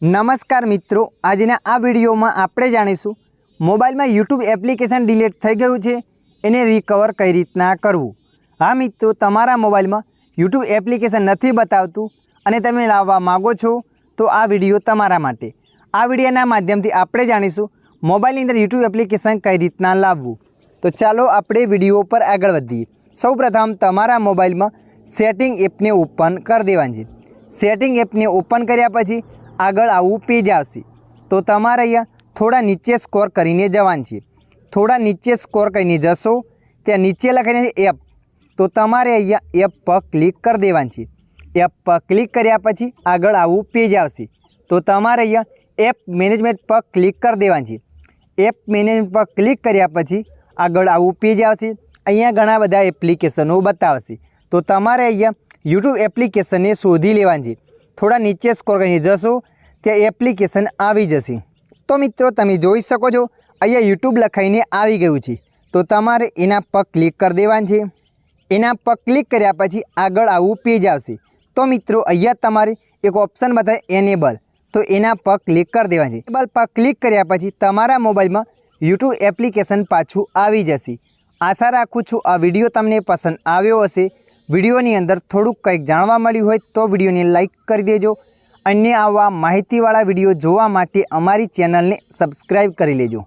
नमस्कार मित्रों, આજના આ વિડીયોમાં આપણે જાણીશું મોબાઈલમાં YouTube એપ્લિકેશન ડિલીટ થઈ ગયું છે એને રિકવર કઈ રીતના કરવું। હા મિત્રો, તમારા મોબાઈલમાં YouTube એપ્લિકેશન નથી બતાવતું અને તમે લાવવા માંગો છો તો આ વિડીયો તમારા માટે। આ વિડીયોના માધ્યમથી આપણે જાણીશું મોબાઈલની અંદર YouTube એપ્લિકેશન કઈ રીતના લાવવું। તો ચાલો આપણે વિડીયો પર આગળ વધીએ। સૌપ્રથમ તમારા મોબાઈલમાં સેટિંગ એપને ઓપન કરી દેવાની છે। સેટિંગ એપને ઓપન કર્યા પછી આગળ આવું પેજ આવશે તો તમારે અહીંયા થોડા નીચે સ્ક્રોલ કરીને જવાનું છે। થોડા નીચે સ્ક્રોલ કરીને જશો ત્યાં નીચે લખેલું છે એપ, તો તમારે અહીંયા એપ પર ક્લિક કરી દેવાનું છે। એપ પર ક્લિક કર્યા પછી આગળ આવું પેજ આવશે તો તમારે અહીંયા એપ મેનેજમેન્ટ પર ક્લિક કરી દેવાનું છે। એપ મેનેજમેન્ટ પર ક્લિક કર્યા પછી આગળ આવું પેજ આવશે। અહીંયા ઘણા બધા એપ્લિકેશનો બતાવશે તો તમારે અહીંયા YouTube એપ્લિકેશનને શોધી લેવાની છે। थोड़ा नीचे स्क्रोल કરીને જશો ત્યાં એપ્લિકેશન આવી જશે। તો મિત્રો તમે જોઈ શકો છો અહીંયા YouTube લખાઈને આવી ગયું છે તો તમારે એના પર ક્લિક કરી દેવાનું છે। એના પર ક્લિક કર્યા પછી આગળ આવું પેજ આવશે તો મિત્રો અહીંયા તમારે એક ઓપ્શન બતાવે એનેબલ, તો એના પર ક્લિક કરી દેવાનું છે। એનેબલ પર ક્લિક કર્યા પછી તમારા મોબાઈલમાં YouTube એપ્લિકેશન પાછું આવી જશે। આશા રાખું છું આ વિડીયો તમને પસંદ આવ્યો હશે। વિડીયોની અંદર થોડુંક કંઈક જાણવા મળ્યું હોય તો વિડીયોને લાઇક કરી દેજો। અન્ય આવા માહિતીવાળા વિડીયો જોવા માટે અમારી ચેનલને સબસ્ક્રાઈબ કરી લેજો।